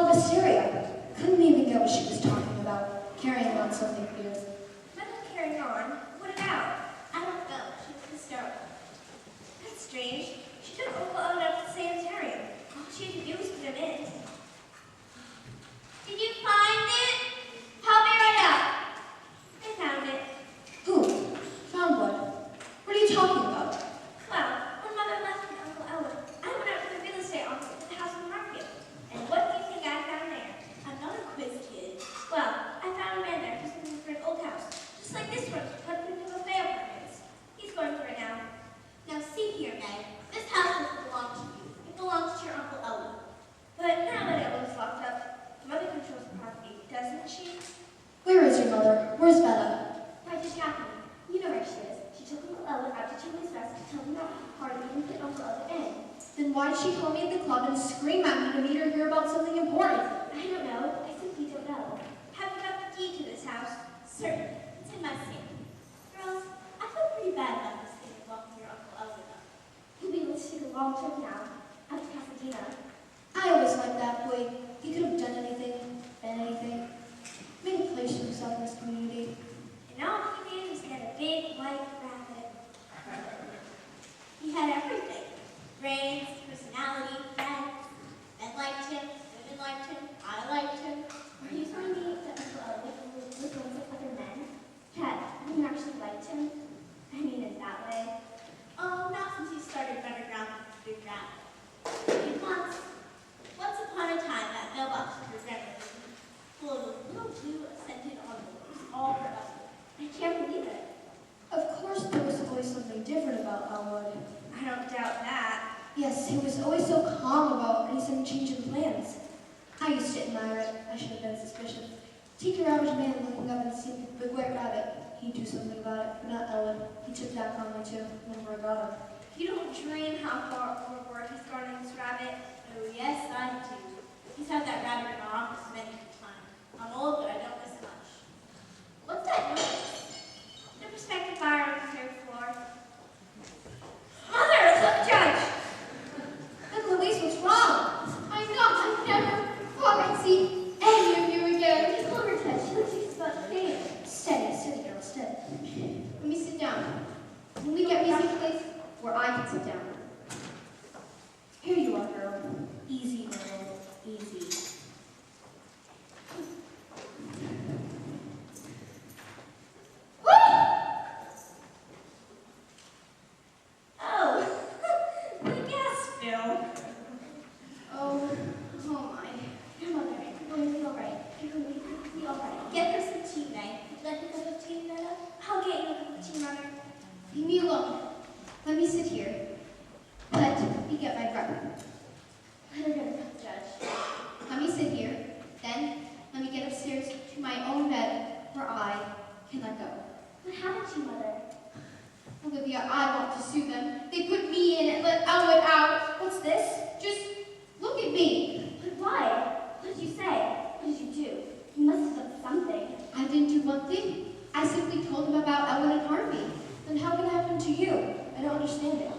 of hysteria. Couldn't even get what she was talking about, carrying on something fierce. Not carrying on. What about? I don't know. She was hysterical. That's strange. She took Uncle Owen up to the sanitarium. All she had to do was put him in. Did you find it? Help me right up. I found it. Who? Found what? What are you talking about? Well, when Mother left with Uncle Owen, I went out to the real estate office at the house on the market. And what do you think I found there? Another quiz kid. Well, I found a man there who's looking for an old house, just like this one, put into a fair apartments. He's going for it now. Now see here, Meg. This house doesn't belong to you. It belongs to your Uncle Owen. But now that Owen's locked up, Mother controls the property, doesn't she? Where is your mother? Where's Bella? Why did happen? You know where she is. She took Uncle Owen out to Chili's Rest to tell him about the party and put Uncle Owen in. Then why did she call me at the club and scream at me to meet her here about something important? I don't know. I simply don't know. Have you got the key to this house? Certainly. It's in my safe. Girls, I feel pretty bad about this thing of locking your Uncle Owen up. He'll be able to take a long trip now, out to Pasadena. I always liked that boy. He could have done anything, been anything. Made a place for himself in this community. And all he did was get a big white rabbit. He had everything. Brains, personality, friends. Men liked him, women liked him, I liked him. Are you telling me that Uncle Owen was friends with other men? Ted, you actually liked him? I mean, in that way. Oh, not since he started running around with the big rabbit. And once upon a time, that mailbox of your grandmother full of those little blue scented envelopes, all for Elwood. I can't believe it. Of course there was always something different about Elwood. I don't doubt that. Yes, he was always so calm about any sudden change in plans. I used to admire it. I should have been suspicious. Take your average man looking up and seeing a big white rabbit. He'd do something about it, but not Elwood. He took that calmly too, whenever I got him. You don't dream how far overboard has gone in this rabbit. Oh, yes, I do. He's had that rabbit in our office many times. I'm old, but I don't miss much. What's that noise? The prospective buyer on the third floor. Mother, look, Judge! Look, Louise, what's wrong? I never thought I'd see any of you again. Just look her, Ted. She looks like she's about to faint. Steady, girl, steady. Let me sit down. Can we get me some place where I can sit down? Here you are, girl. Easy, girl. Easy. Oh, the gas bill. Oh my. Your mother, will be all right. You're going to be all right. Get her some tea, Meg. Would you like a cup of tea, Netta? I'll get you a cup of tea, Mother. Leave me alone. Let me sit here. Let me get my breath. Let her get a cup, Judge. Let me sit here. Then let me get upstairs to my own bed where I can let go. What happened to you, Mother? Olivia, I want to sue them. They put me in and let Elwood out. What's this? Just look at me. But why? What did you say? What did you do? You must have done something. I didn't do one thing. I simply told them about Elwood and Harvey. Then how can it happen to you? I don't understand it.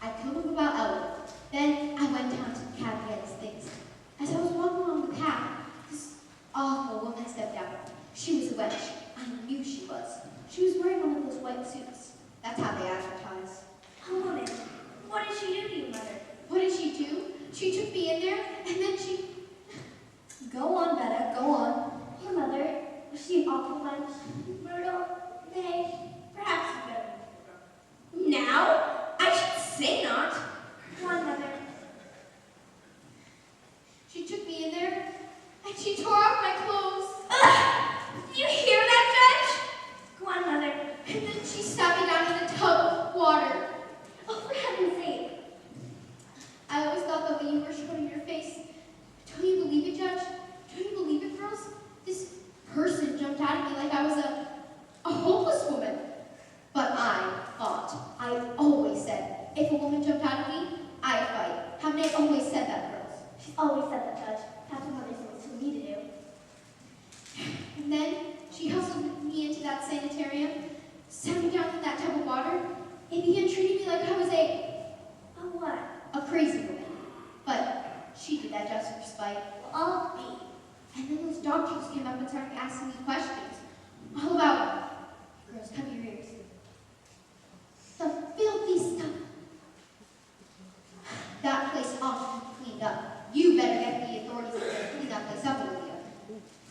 I told them about Elwood. Then I went down to the cab to get his things. As I was walking along the path, this awful woman stepped out. She was a witch. I knew she was. She was wearing one of those white suits. That's how they advertise. A woman. What did she do to you, Mother? What did she do? She took me in there, and then she... Go on, Betta, go on. Your mother, was she an awful wench? Brutal? Nay, perhaps you better than brutal. Now? I should say not. Go on, Mother. She took me in there, and she tore off my clothes. Ugh! You hear that, Judge? Go on, Mother. And then she sat me down in a tub of water. Oh, for heaven's sake. I always thought that when you were showing your face. Don't you believe it, Judge? Don't you believe it, girls? This person jumped out at me like I was a hopeless woman. But I always said, if a woman jumped out at me, I'd fight. Haven't I always said that, girls? She's always said that, Judge. That's what Mother's always told me to do. spite. Well, I'll be. And then those doctors came up and started asking me questions. All about, girls, cover your ears. The filthy stuff. That place ought to be cleaned up. You better get the authorities in there to clean that place up, Olivia.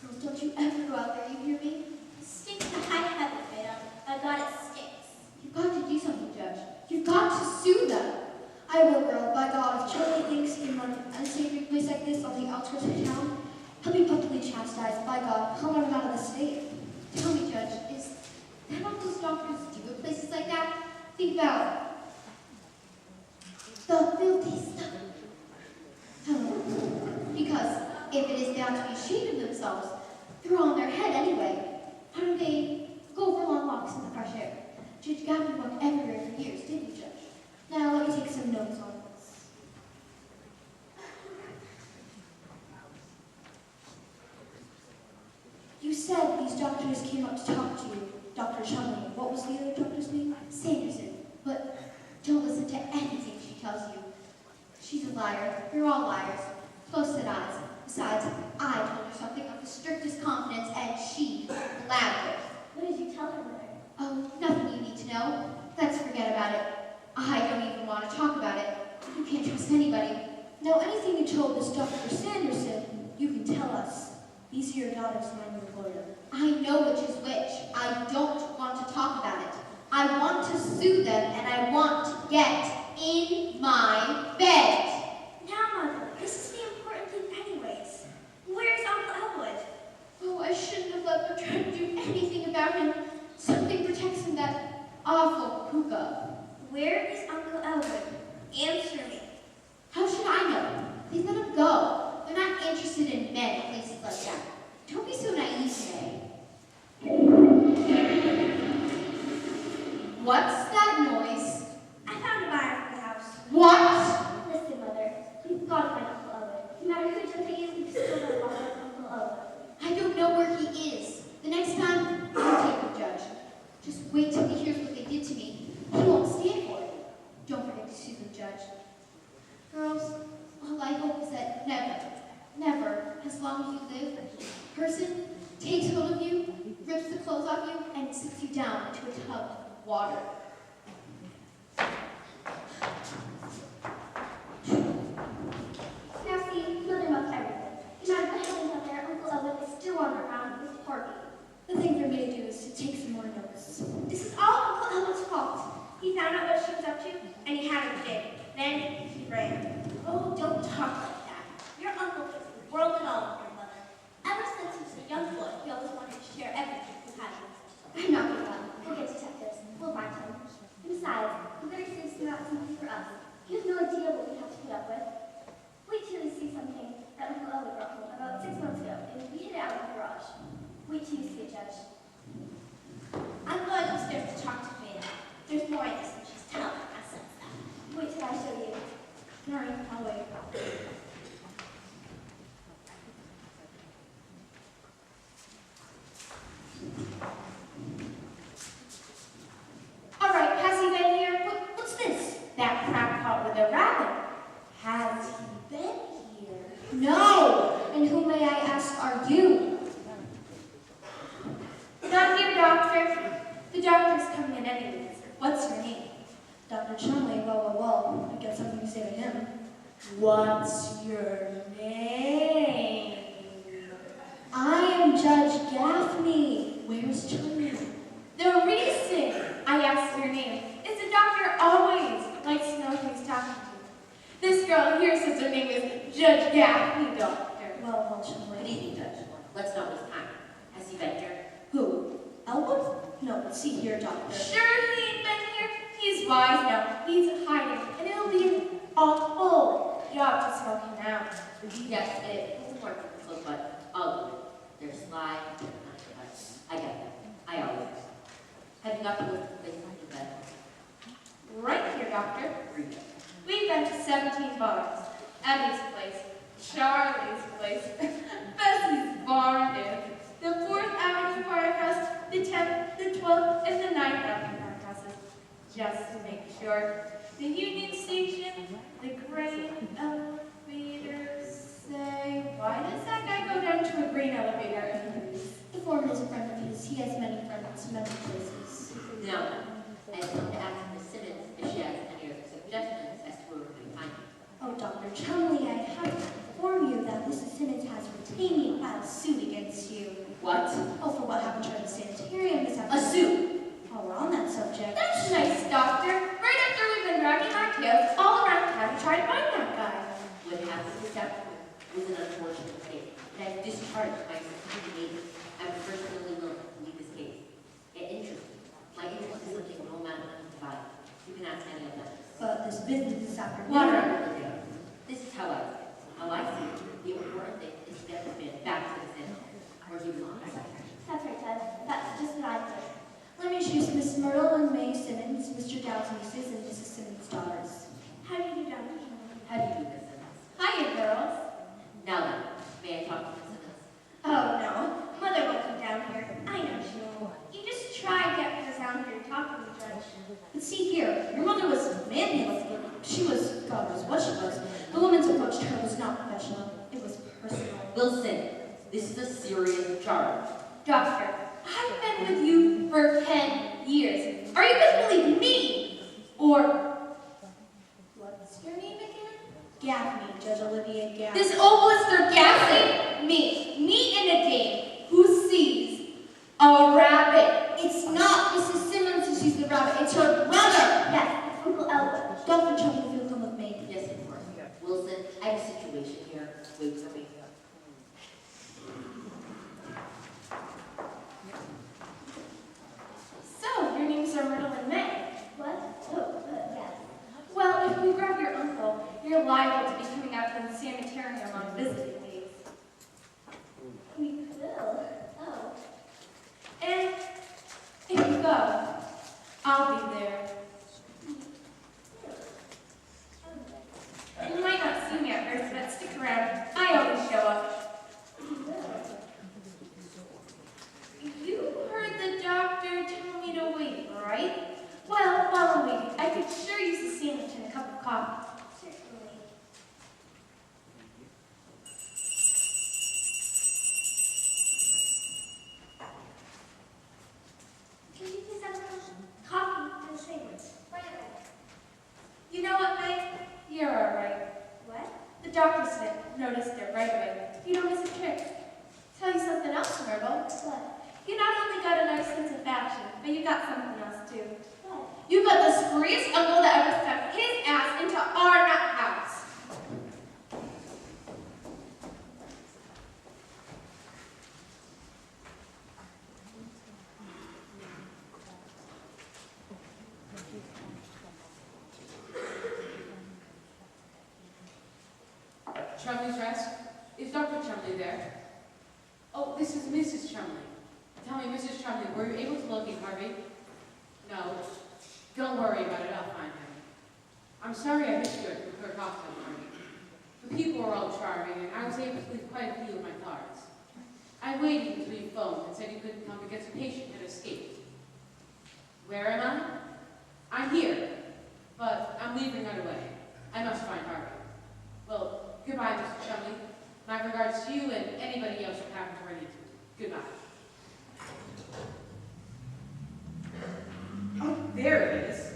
Girls, don't you ever go out there, you hear me? It stinks to high heaven, madam. By God, it stinks. You've got to do something, Judge. You've got to sue them. I will, girl. By God, if Charlie thinks in an unsavory place like this on the outskirts of town, he'll be publicly chastised. By God, he'll run him out of the state. Tell me, Judge, is that what those doctors do at places like that? Think about the filthy stuff. Because if it is down to be ashamed of themselves, they're all in their head anyway. Why don't they go for long walks in the fresh air? Judge Gavin walked everywhere for years, didn't you, Judge? Now, let me take some notes on this. You said these doctors came up to talk to you. Dr. Chumley. What was the other doctor's name? Sanderson. But don't listen to anything she tells you. She's a liar. You're all liars. Close-set eyes. Besides, I told her something of the strictest confidence, and she blabbed it. What did you tell her, Mother? Oh, nothing you need to know. Let's forget about it. I don't even want to talk about it. You can't trust anybody. Now, anything you told this Dr. Sanderson, you can tell us. These are your daughters and I'm your lawyer. I know which is which. I don't want to talk about it. I want to sue them, and I want to get in my bed. Now, Mother, this is the important thing anyways. Where's Uncle Elwood? Oh, I shouldn't have let them try to do anything about him. Something protects him, that awful hookah. Where is Uncle Elwood? Answer me. How should I know? They let him go. They're not interested in men in places like that. Don't be so naive today. What's that noise? I found a buyer for the house. What? Listen, Mother, we've got to find Uncle Elwood. No matter who took you, we've still got to find Uncle Elwood. I don't know where he is. The next time, I'll take him, Judge. Just wait till he hears what they did to me. He won't stand for it. Don't forget to sue them, Judge. Girls, all I hope is that never, as long as you live, a person takes hold of you, rips the clothes off you, and sits you down into a tub of water. Now see, Mother knows everything. No matter what happens out there, Uncle Elwood is still on around with Harvey. The thing for me to do is to take some more notes. This is all Uncle Elwood's fault. He found out what she was up to, and he had her kid. Then he ran. Oh, don't talk like that. Your uncle puts the world and all of your mother. Ever since he was a young boy, he always wanted to share everything he had with us. I'm not giving up. We'll get detectives. We'll find him. And besides, the very thing's not something for us. He has no idea what we have to put up with. Wait till you see something that Uncle Elwood brought home about 6 months ago, and we hid it out in the garage. Wait till you see it, Judge. I'm going upstairs to talk to Veda. There's more in this than she's telling. I sense that. Wait till I show you. All right, I'll wait. All right, has he been here? What's this? That crackpot with a rabbit. Has he been here? No! And who, may I ask, are you? Not here, doctor. The doctor's coming in anyways. What's your name? Dr. Chumley. Well, I got something to say to him. What's your name? I am Judge Gaffney. Where's Chumley? The reason I asked your name is the doctor always likes to know who he's talking to. This girl here says her name is Judge Gaffney, doctor. Well, Chumley. Good evening, Judge. Let's not waste time. Has he been here? Who? Elwood? No, see here, Doctor. Sure he ain't been here. He's wise now. He's hiding, and it'll be an awful job to smoke him out. Yes, it doesn't work for this but I'll do it. They're sly. I get that. I always do. Have you got the list of places in bed? Right here, doctor. Read it. We've been to 17 bars. Eddie's place, Charlie's place, Bessie's barn dance, the 4th Avenue Firehouse, the 10th, the 12th, and the 9th Avenue Firehouses. Just to make sure. The Union Station, the grain elevator, say was an unfortunate mistake, and I've discharged my certificate. I'm personally willing to leave this case. It interests me. My interest is something no man can provide. You can ask any of them. But this business is after Water water. under the dam. This is how I see it. How I see it, the important thing is to get this man back to the center, where he belongs. That's right, Ted. That's just what I think. Let me introduce Miss Myrtle and May Simmons, Mr. Dowd's nieces, and Mrs. Simmons' daughters. How do you do, Dr. How do you do this, Simmons? Hiya, girls. Now then, may I talk to Miss Simmons? Oh, no. Mother won't come down here. I know she won't. You just try to get her down here to talk to the judge. But see here, your mother was manhandled. She was, God knows what she was. The woman's approach to her was not professional. It was personal. Wilson, this is a serious charge. Doctor, I've been with you for 10 years. Are you going to believe me? Or What's your name again? Gaffney, Judge Olivia Gaffney. this old-lister Gaffney? Me in a game who sees a rabbit. It's not Mrs. Simmons who sees the rabbit. It's her brother. Yes, it's Uncle Elwood. Dr. Chubby, if you'll come with me. Yes, of course. Wilson, I have a situation here. Wait for me. So, your names are Myrtle and May. What? Oh, yes. Well, if we grab your uncle, you're liable to be coming out to the sanitarium on visiting days. We will. Oh. And if you go, I'll be there. You might not see me at first, but stick around. I always show up. You heard the doctor tell me to wait, right? Well, while I'm waiting, I could sure use a sandwich and a cup of coffee. Certainly. Can you please have a coffee and a sandwich? Right away. You know what, May? You're all right. What? The doctor noticed it right away. You don't miss a trick. Tell you something else, Myrtle. What? You not only got a nice sense of fashion, but you got something else too. What? You got the screwiest uncle that ever stuck his ass into our nut house. Chumley's Rest? Is Dr. Chumley there? Oh, this is Mrs. Chumley. Tell me, Mrs. Chumley, were you able to locate Harvey? No. Don't worry about it, I'll find him. I'm sorry I missed you at the clerk hospital party. The people were all charming, and I was able to leave quite a few of my cards. I waited until you phoned and said you couldn't come because a patient had escaped. Where am I? I'm here, but I'm leaving right away. I must find Harvey. Well, goodbye, Mr. Chumley. My regards to you and anybody else who happens to run into you. Goodbye. Oh, there it is.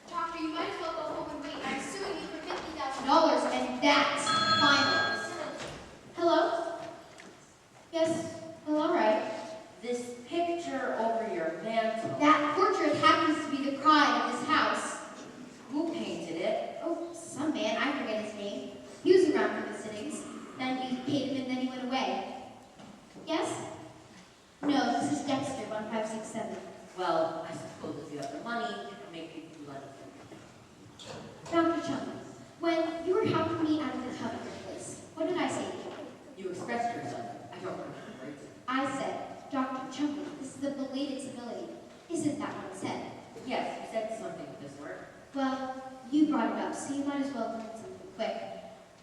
Doctor, you might as well go home and wait. I'm suing you for $50,000, and that's final. Hello? Yes, well, all right. This picture over your mantel. That portrait happens to be the pride of this house. Who painted it? Oh, some man, I forget his name. He was around for the sittings. Then we paid him and then he went away. Yes? No, this is Dexter, 1567. Well, I suppose if you have the money, you can make people do anything. Dr. Chumley, when you were helping me out of the tub at your place, what did I say to you? You expressed yourself. I don't remember it. I said, Dr. Chumley, this is a belated civility. Isn't that what I said? Yes, you said something of this sort. Well, you brought it up, so you might as well learn something quick.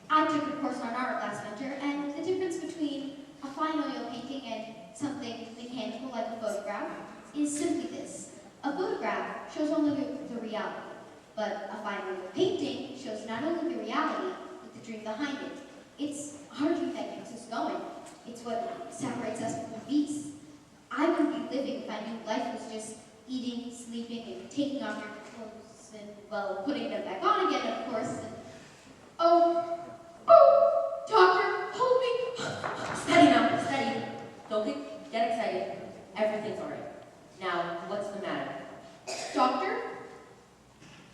I took a course on art last winter, and the difference between a fine oil painting and something mechanical like a photograph is simply this. A photograph shows only the reality, but a fine oil painting shows not only the reality, but the dream behind it. It's our dream that keeps us going. It's what separates us from the beasts. I wouldn't be living if I knew life was just eating, sleeping, and taking off your clothes, and, well, putting them back on again, of course. And, oh, doctor, hold me. Steady now, steady. Don't get excited. Everything's all right. Now, what's the matter? Doctor?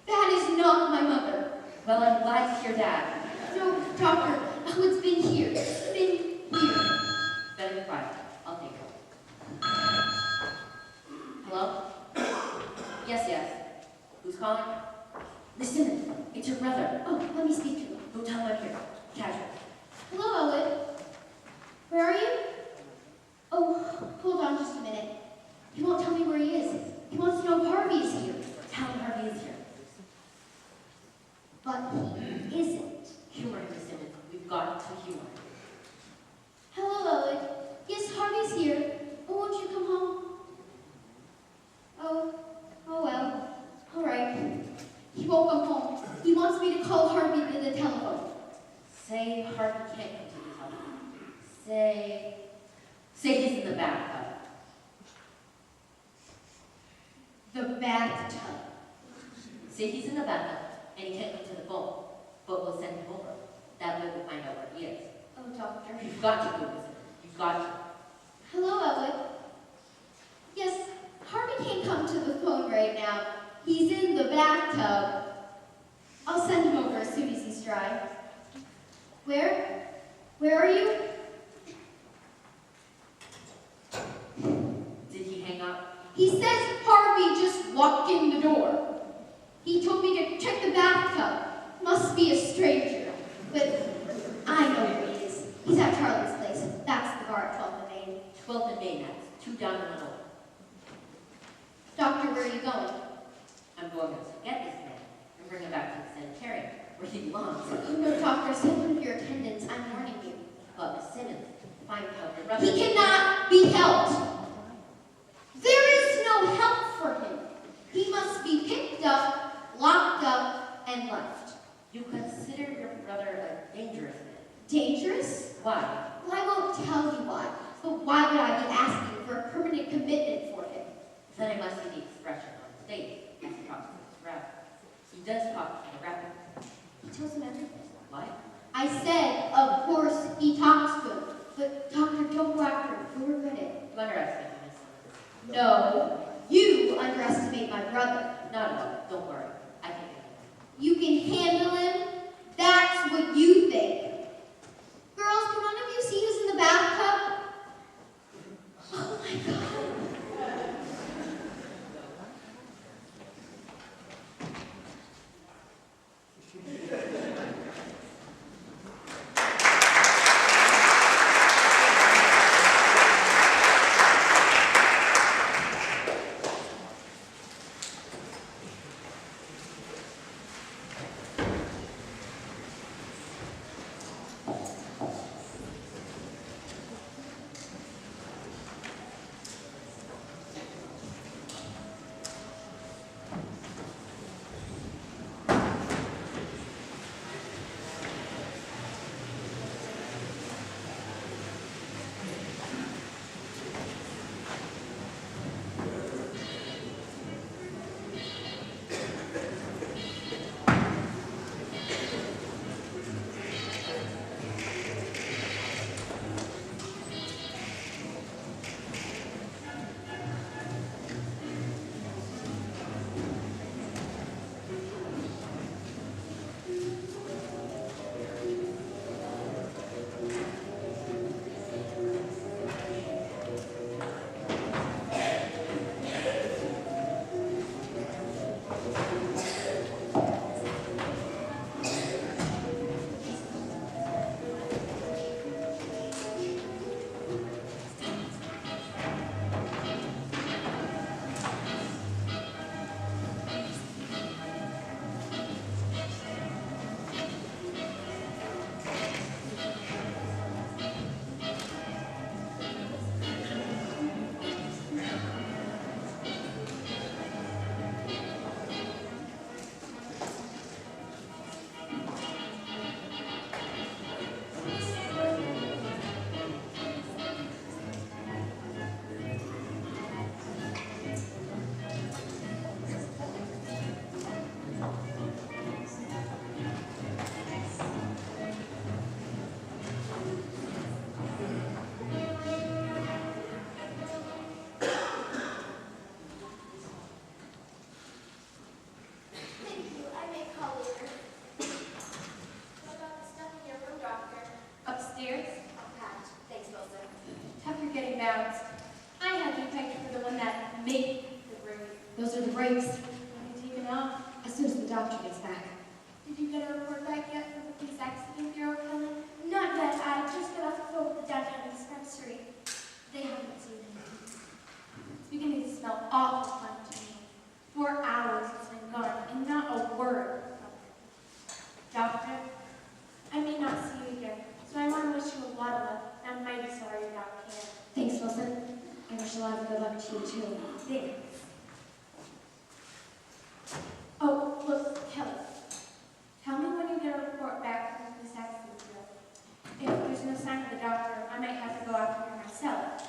That is not my mother. Well, I'm glad to hear that. No, doctor, it's been here. It's been here. Better be quiet. I'll take it. Hello? Yes. Who's calling? Listen, it's your brother. Oh, let me speak to him. Don't tell him I'm here. Casual. Hello, Elwood. Where are you? Oh, hold on just a minute. He won't tell me where he is. He wants to know if Harvey is here. Tell him Harvey is here. But he isn't. Humor him, Miss Simmons. We've got to humor him. Hello, Elwood. Yes, Harvey's here. Oh, won't you come home? Oh well. All right. He won't come home. He wants me to call Harvey to the telephone. Say Harvey can't come to the telephone. Say he's in the bathtub. The bathtub. Say he's in the bathtub and he can't come to the phone, but we'll send him over. That way we'll find out where he is. Oh, doctor. You've got to go visit him. You've got to. Hello, Elwood. Yes, Harvey can't come to the phone right now. He's in the bathtub. I'll send him over as soon as he's dry. Where? Where are you? Did he hang up? He says Harvey just walked in the door. He told me to check the bathtub. Must be a stranger. But I know where he is. He's at Charlie's place. That's the bar at 12th and Main. 12th and Main House. 2 down and 1 over. Doctor, where are you going? I'm going to get this man and bring him back to the sanitarium, where he belongs. Oh, no, doctor, send one of your attendants. I'm warning you. But Miss Simmons, if I'm help your brother... He cannot be helped. There is no help for him. He must be picked up, locked up, and left. You consider your brother a dangerous man. Dangerous? Why? Well, I won't tell you why. But why would I be asking for a permanent commitment for him? Then I must see the expression on his face as he talks to his rep. He does talk to the rep. He tells him everything. Why? I said, of course, he talks to him. But, doctor, don't go after him. You'll regret it. You underestimate him, Miss Simmons. No, you underestimate my brother. Not at all. Don't worry. I can handle him. You can handle him? That's what you think. Girls, can one of you see who's in the bathtub? Oh my God. breaks. When are you taking off? As soon as the doctor gets back. Did you get a report back yet from the police accident bureau, Helen? Not yet. I just got off the phone with the downtown dispensary. They haven't seen anything. It's beginning to smell awful funny to me. 4 hours it's been gone, and not a word from it. Doctor, I may not see you again, so I want to wish you a lot of luck. I'm mighty sorry you're not here. Thanks, Wilson. I wish a lot of good luck to you, too. Thanks. Oh, look, Kelly. Tell me when you get a report back from this accident bureau. If there's no sign of the doctor, I might have to go after her myself.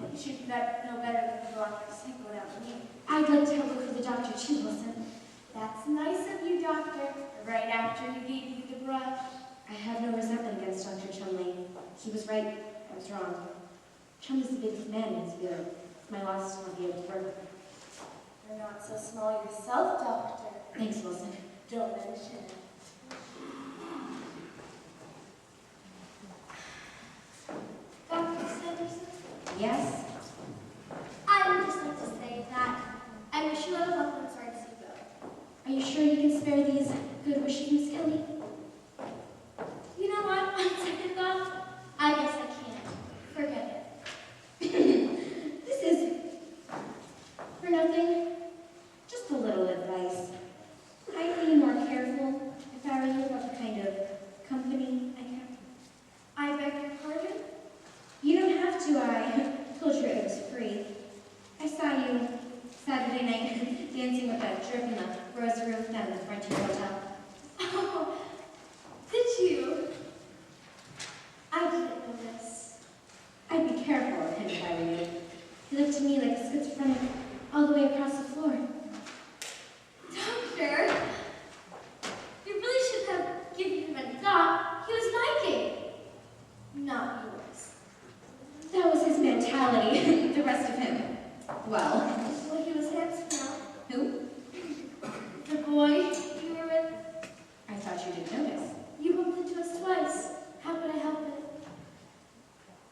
But you should know better than to go after a sick without me. I'd like to look for the doctor, too, Wilson. That's nice of you, doctor. Right after you gave me the brush. I have no resentment against Dr. Chumley. He was right, I was wrong. Chumley's the biggest man in his field. It's my loss to not be able to work. You're not so small yourself, doctor. Thanks, Wilson. Don't mention it. Dr. Sanderson? Yes? I would just like to say that I wish you a lot of luck and I'm sorry to see you go. Are you sure you can spare these good wishes, Miss Kelly? You know what? On second thought, I guess I can't. Forget it. This is for nothing. Just a little advice. I'd be more careful if I were you about the kind of company I kept. I beg your pardon? You don't have to, I told you it was free. I saw you Saturday night dancing with that drip in the rose roof down at the Frontier Hotel. Oh, did you? I didn't notice. I'd be careful of him if I were you. He looked to me like a schizophrenic all the way across the floor. Doctor, you really should have given him a thought. He was Nike. Not yours. That was his mentality. The rest of him, well, Well, he was handsome now. who? The boy you were with, I thought you didn't notice. you bumped into us twice. How could I help it?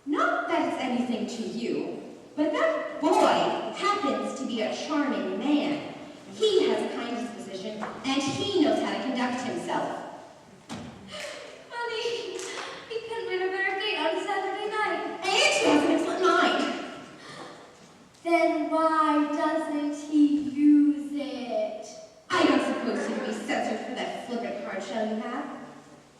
Not that it's anything to you, but that boy happens to be a charming man. He has a kind disposition, and he knows how to conduct himself. Funny, he couldn't win a better date on Saturday night. And he has an excellent mind. Then why doesn't he use it? I don't suppose you'd be censored for that flippant hard shell you have.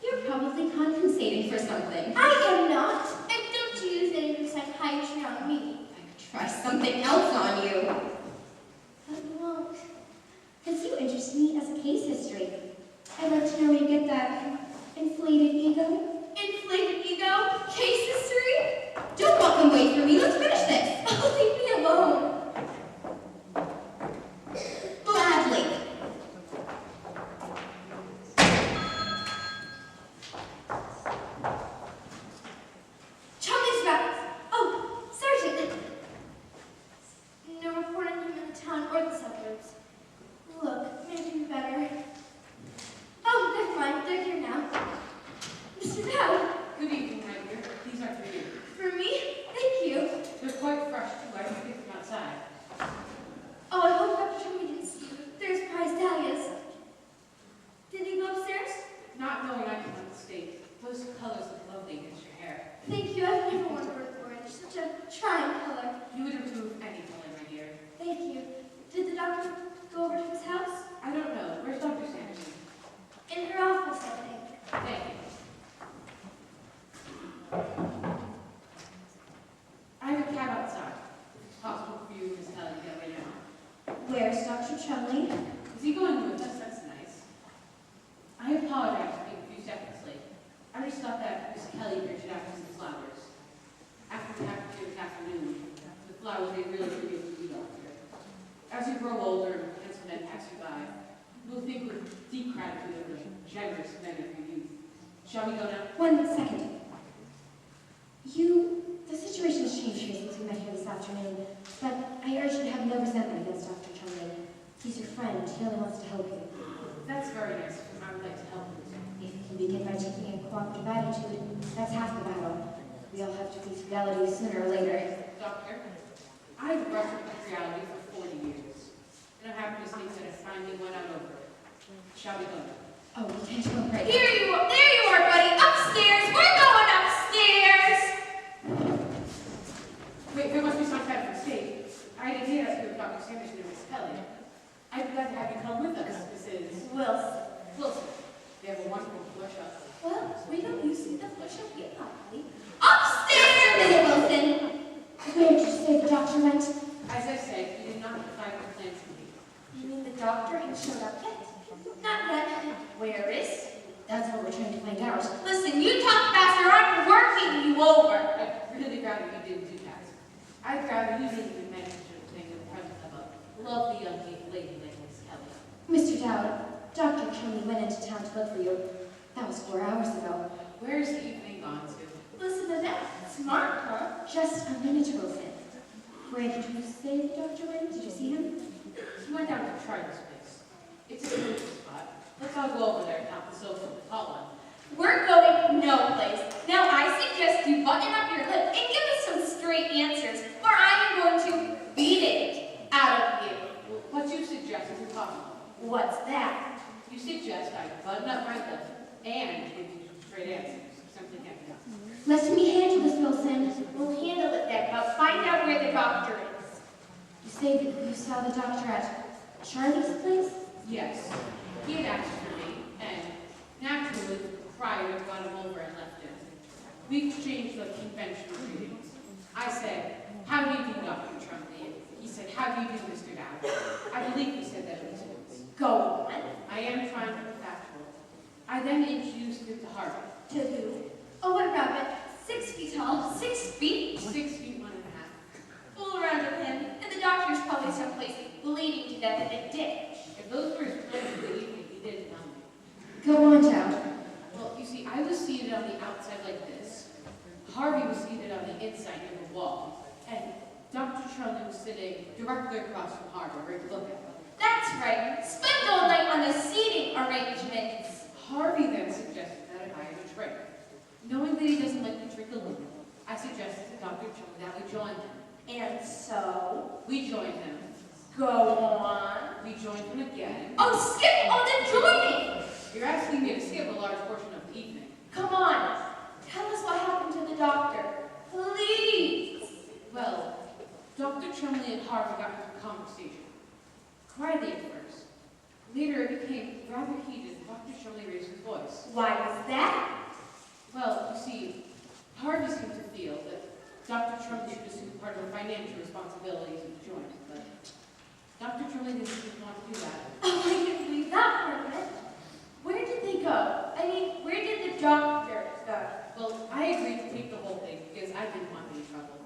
You're probably compensating for something. I am not. And don't you use any of your psychiatry on me. I could try something else on you. But you won't. Because you interest me as a case history. I'd like to know where you get that inflated ego. Inflated ego? Case history? Don't walk and wait for me. Let's finish this. Oh, leave me alone. Gladly. Charlie's rabbits. Oh, Sergeant. No report on him in the town or the suburbs. Look, maybe better. Oh, never mind. They're here now. Mr. Dowd, Good evening, my dear. These are for you. for me? Thank you. They're quite fresh, too. I just picked them outside. Oh, I hope Dr. Toby didn't see you. There's prize dahlias. Did he go upstairs? Not knowing I can mistake. Those colors look lovely against your hair. Thank you. I've never worn burnt orange. Such a trying color. You would improve any color, my dear. Thank you. Did the doctor go over to his house? I don't know. Where's Dr. Sanderson? In her office, I think. Thank you. I have a cab outside. If it's possible for you, Miss Kelly, to get away now. Where's Dr. Chumley? Is he going with us? That's nice. I apologize for being a few seconds late. I just thought that Miss Kelly here should have some flowers. After the cafeteria this afternoon, the flowers, they really should be able to do out here. As you grow older and handsome men pass you by, you will think with deep gratitude of the generous men of your youth. Shall we go now? 1 second. The situation has changed here since we met here this afternoon, but I urge you to have no resentment against Dr. Chumley. He's your friend. He only wants to help you. That's very nice of him. I would like to help you. If you can begin by taking a cooperative attitude, that's half the battle. We all have to face reality sooner or later. Doctor, I've wrestled with reality for 40 years, and I'm happy to state that I finally went out over it. Shall we go? Oh, we can't go right now. Here you are. There you are, buddy. Upstairs. We're going upstairs. Wait, there must be some kind of mistake. I did ask you if Dr. Sanderson and Miss Kelly. I'd be glad to have you come with us, Mrs. Wilson. Wilson. They have a wonderful push-up. Well, we don't usually the push-up here, probably. Upstairs, Mrs. Wilson. Where did you say the doctor went? As I said, he did not define the plans to me. You mean the doctor has showed up yet? Not yet. Where is? That's what we're trying to find out. Listen, you talk fast or I'm working you over. I'd really rather you didn't do that. I'd rather you didn't even manage to thing in presence of a lovely young lady like Miss Kelly. Mr. Dowd, Dr. Chumley went into town to look for you. That was 4 hours ago. Where's the evening gone to? Listen to that. Smart, huh? Just a minute ago, Finn. Where did you say the doctor went? Did you see him? He went down to Charlie's place. It's a good spot. Let's all go over there and have the sofa with the tall one. We're going no place. Now I suggest you button up your lip and give us some straight answers, or I am going to beat it out of you. Well, what you suggest is impossible. What's that? You suggest I button up my lip and give you straight answers. Simply can't be done. Let me handle this, Wilson. We'll handle it then, but find out where the doctor is. You say that you saw the doctor at Charlie's place? Yes. He had asked for me, and naturally, the proprietor got him over and left him. We exchanged the conventional greetings. I said, "How do you do, Dr. Trumley?" He said, "How do you do, Mr. Dowd?" I believe he said that at least once. Go on. I am trying to be factual. I then introduced him to Harvey. To who? Oh, what rabbit? 6 feet tall. 6 feet? 6 feet 1 1/2. Fool around with him, and the doctor's probably someplace bleeding to death in a ditch. If those were his plans for the evening, he didn't tell me. Go on, Dowd. Well, you see, I was seated on the outside like this. Harvey was seated on the inside near the wall. And Dr. Trumley was sitting directly across from Harvey, ready to look at him. That's right. Spend all night on the seating arrangements. Harvey then suggested that I buy him a drink. Knowing that he doesn't like to drink alone, I suggested to Dr. Trumley that we join him. And so, We joined him. go on. We joined him again. Oh, skip all the joining. You're asking me to skip a large portion of the evening. Come on. Tell us what happened to the doctor. Please. Well, Dr. Trumley and Harvey got into a conversation. Quietly at first. Later it became rather heated and Dr. Trumley raised his voice. Why was that? Well, you see, Harvey seemed to feel that Dr. Trumley should assume part of the financial responsibilities of the joint, but Dr. Trumley didn't seem to want to do that. Oh, I can't believe that part of it. Where did they go? I mean, where did the doctor go? Well, I agreed to take the whole thing because I didn't want any trouble.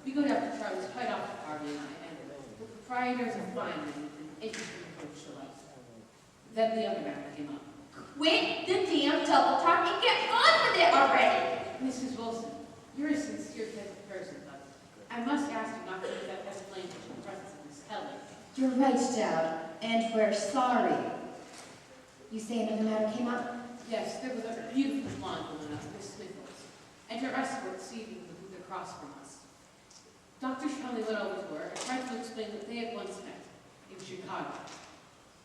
We go down to Charlie's quite often, Harvey and I, and the proprietors are fine and interesting approach to life. Then the other matter came up. Quit the damn double talk and get on with it already. Mrs. Wilson, you're a sincere type of person, but I must ask you not to use that kind of language in the presence of Miss Kelly. You're right, Dowd. And we're sorry. You say another matter came up? Yes, there was a beautiful blonde woman, Miss Sniffles, and her escort seated in the booth across from us. Dr. Trumley went over to her and tried to explain that they had once met in Chicago.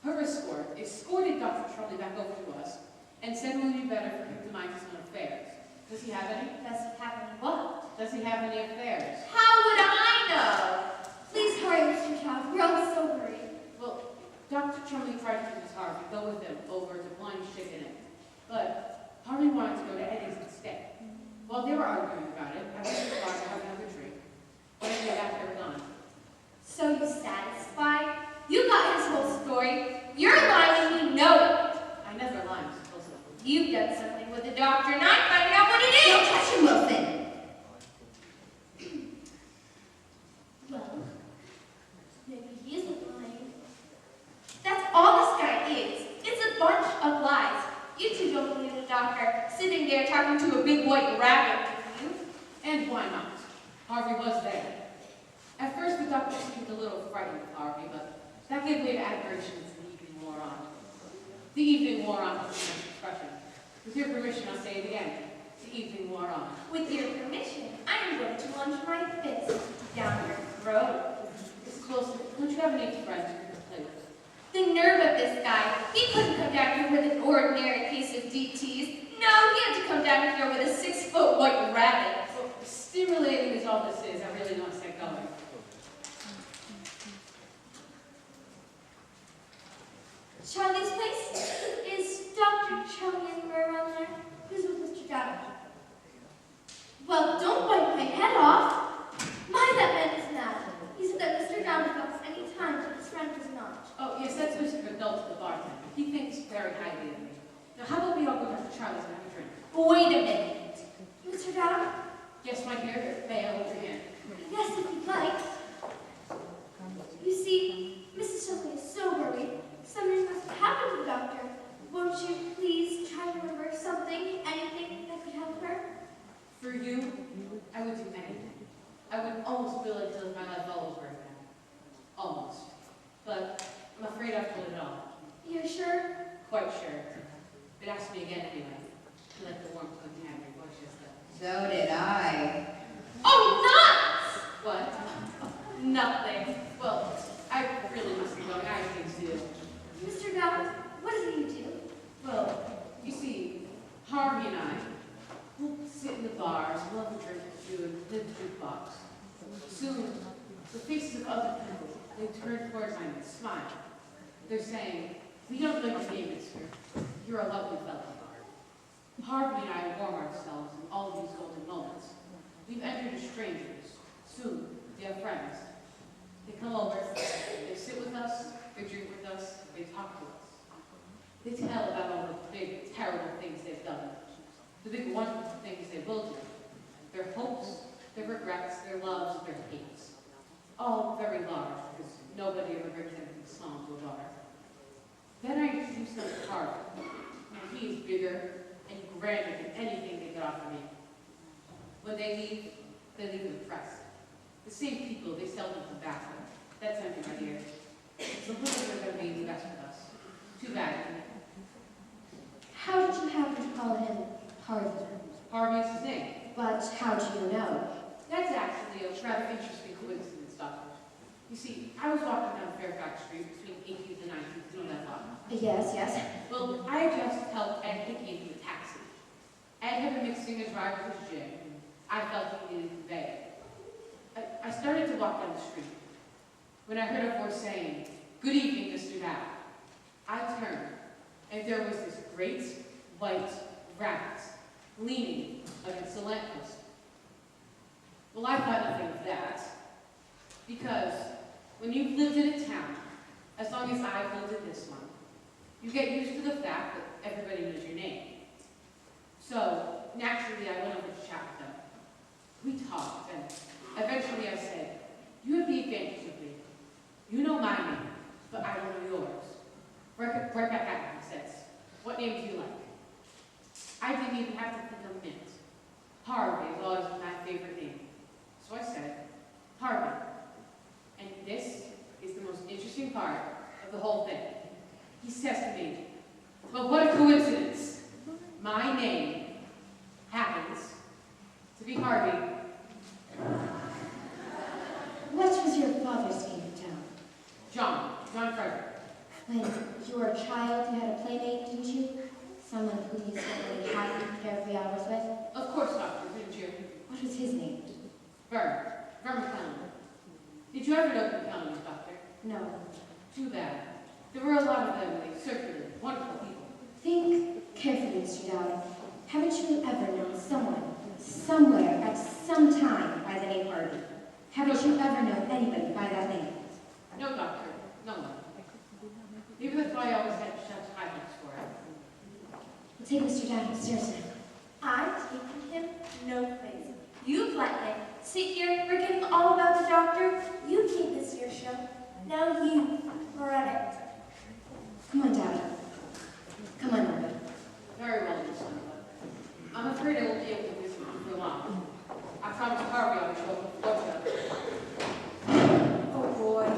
Her escorted Dr. Trumley back over to us and said it would be better for him to mind his own affairs. Does he have any? Does it happen in what? Does he have any affairs? How would I know? Please hurry, Mr. Todd. We're all so worried. Well, Dr. Trumley tried to convince Harvey to go with him over to Blind Chicken Inn, but Harvey wanted to go to Eddie's instead. While they were arguing about it, I went to the bar to have another drink. When I came back, they were gone. So you satisfied? You got his whole story. You're lying and you know it. I never lied, Mrs. Wilson. You've done something with the doctor and I'm finding out what it Don't is. touch him, Wilson. Well, maybe he isn't lying. That's all this guy is. It's a bunch of lies. You two don't believe the doctor sitting there talking to a big white rabbit, do you? And why not? Harvey was there. At first, the doctor seemed a little frightened of Harvey, but that gave way to admiration as the evening wore on. The evening wore on was the next expression. With your permission, I'll say it again. The evening wore on. With your permission, I am going to launch my fist down your throat. Mrs. Wilson, don't you have any friends you can play with? The nerve of this guy. He couldn't come down here with an ordinary case of DTs. No, he had to come down here with a 6-foot white rabbit. Well, stimulating is all this is. I really don't want to get going. Charlie's place? Is Dr. Charlie anywhere around there? Who's with Mr. Dowd? Well, don't bite my head off. My, that man is mad. He said that Mr. Dowd comes any time, but his friend does not. Oh, yes, that's Mr. McNulty, the bartender. He thinks very highly of me. Now, how about we all go down to Charlie's and have a drink? Wait a minute. Mr. Dowd? Yes, my dear. May I hold your hand? Yes, if you'd like. You see, Mrs. Shirley is so worried. Something must have happened to the doctor. Won't you please try to remember something, anything that could help her? For you, I would do anything. I would almost be willing to live my life all over again. Almost. But I'm afraid I've told it all. You're sure? Quite sure. But ask me again anyway. To let the warmth come to your voice just then. So did I. Oh, nuts! What? Nothing. Well, I really must be going. I have things to do. Mr. Dowd, what is it you do? Well, you see, Harvey and I will sit in the bars, we'll have a drink or two, and live the jukebox. Soon, the faces of other people, they turn towards me and smile. They're saying, "We don't know your name, mister. You're a lovely fellow." Harvey and I warm ourselves in all of these golden moments. We've entered as strangers. Soon, they have friends. They come over, they sit with us, they drink with us, they talk to us. They tell about all the big, terrible things they've done, the big, wonderful things they will do, their hopes, their regrets, their loves, their hates. All very large, because nobody ever brings anything small to a bar. Then I introduce them to Harvey, and he is bigger and grander than anything they could offer me. When they leave impressed. The same people, they seldom come back with. That's empty, my dear. It's a little bit of being the best with us. Too bad. How did you happen to call him Harvey? Harvey is his name. But how do you know? That's actually a rather interesting coincidence, Doctor. You see, I was walking down Fairfax Street between 18th and 19th, you know that block. Yes, yes. Well, I just helped Ed Hickey into a taxi. Ed had been mixing his driver with his gin, and I felt he needed to convey it. I started to walk down the street when I heard a voice saying, "Good evening, Mr. Dow." I turned, and there was this great white rabbit leaning against the lamppost. Well, I thought nothing of that, because when you've lived in a town, as long as I've lived in this one, you get used to the fact that everybody knows your name. So, naturally, I went over to chat with them. We talked, and eventually I said, "You have the advantage of me. You know my name, but I don't know yours." Right back at him, he says, "What name do you like?" I didn't even have to think a minute. Harvey has always been my favorite name. So I said, "Harvey." And this is the most interesting part of the whole thing. He says to me, "Well, what a coincidence. My name happens to be Harvey." What was your father's favorite town? John Frederick. When you were a child, you had a playmate, didn't you? Someone who you spent really happy, carefree hours with? Of course, Doctor, didn't you? What was his name? Vern McClellan. Did you ever know McClellan, Doctor? No. Too bad. There were a lot of them when they circulated. Wonderful people. Think carefully, Mr. Dowd. Haven't you ever known someone, somewhere, at some time, by the name Harvey? Haven't you ever known anybody by that name? No, Doctor. No one. Maybe that's why I always had such high hopes for it. We'll take Mr. Dowd upstairs now. I'm taking him no place. You've let him sit here forgetting all about the doctor. You keep this your show. Now you run it. Come on, Dowd. Come on, Harvey. Very well, Miss Sunblood. I'm afraid I won't be able to visit you for long. I promised Harvey I would show up before you. Oh boy.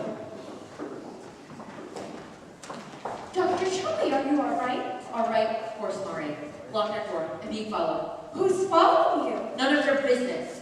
Dr. Charlie, are you all right? All right, of course, Laurie. Lock that door. I'm being followed. Who's following you? None of your business.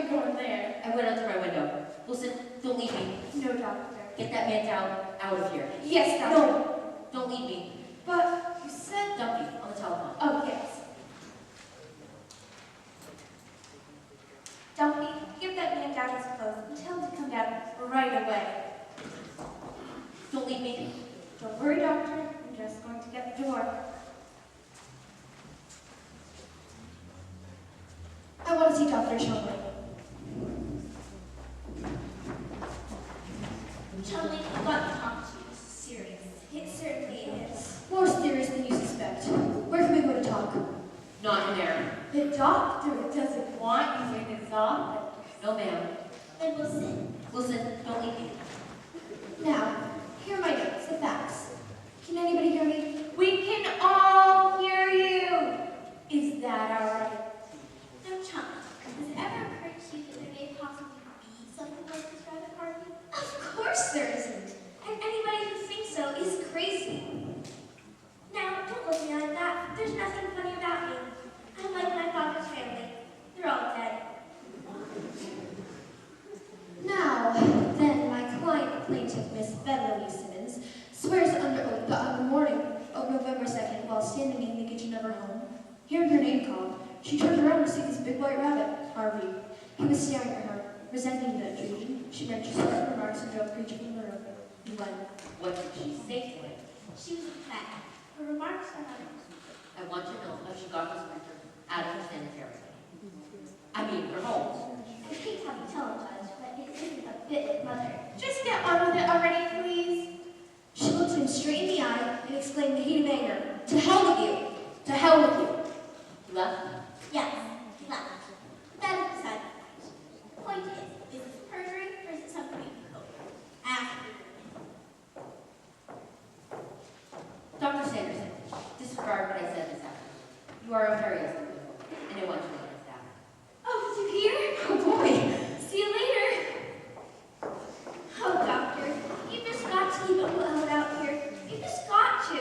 you going there? I went out to my window. Wilson, don't leave me. No, doctor. Get that man down out of here. Yes, doctor. No, don't leave me. But you said... Dumpy, on the telephone. Oh, yes. Dumpy, give that man down his clothes and tell him to come down right away. Don't leave me. Don't worry, doctor. I'm just going to get the door. I want to see Dr. Chumley. Chumley, I want to talk to you. This is serious. It certainly is. More serious than you suspect. Where can we go to talk? Not in there. The doctor doesn't want you in his office. No, ma'am. Then we'll sit. Wilson, don't leave me. Now, here are my notes, the facts. Can anybody hear me? We can all hear you. Is that all right? No, Chumley, has it ever occurred to you that there may possibly be something like this rabbit Harvey? Of course there isn't. And anybody who thinks so is crazy. Now, don't look at me like that. There's nothing funny about me. I'm like my father's family. They're all dead. Now, then, my client, plaintiff Miss Beverly Simmons, swears under oath that on the morning of November 2nd, while standing in the kitchen of her home, hearing her name called, she turned around to see this big white rabbit, Harvey. He was staring at her, resenting the intrusion. She made short remarks and drove the creature from the room. He went. What did she say to him? She was upset. Her remarks are not. I want to know how she got this creature out of her sanitarium. I mean, her home. I hate to have to tell him, Judge, but it isn't a bit like mother. Just get on with it already, please. She looked him straight in the eye and exclaimed in heat of anger, "To hell with you! To hell with you!" He left? Yes, he left. But that is beside the point. The point is this perjury or is it something you can cope with? Ask me. Dr. Sanderson, disregard what I said this afternoon. You are a very esteemed woman, and I want you to understand. Oh, did you hear? Oh boy! See you later. Oh, doctor, you just got to keep it well out here. You just got to.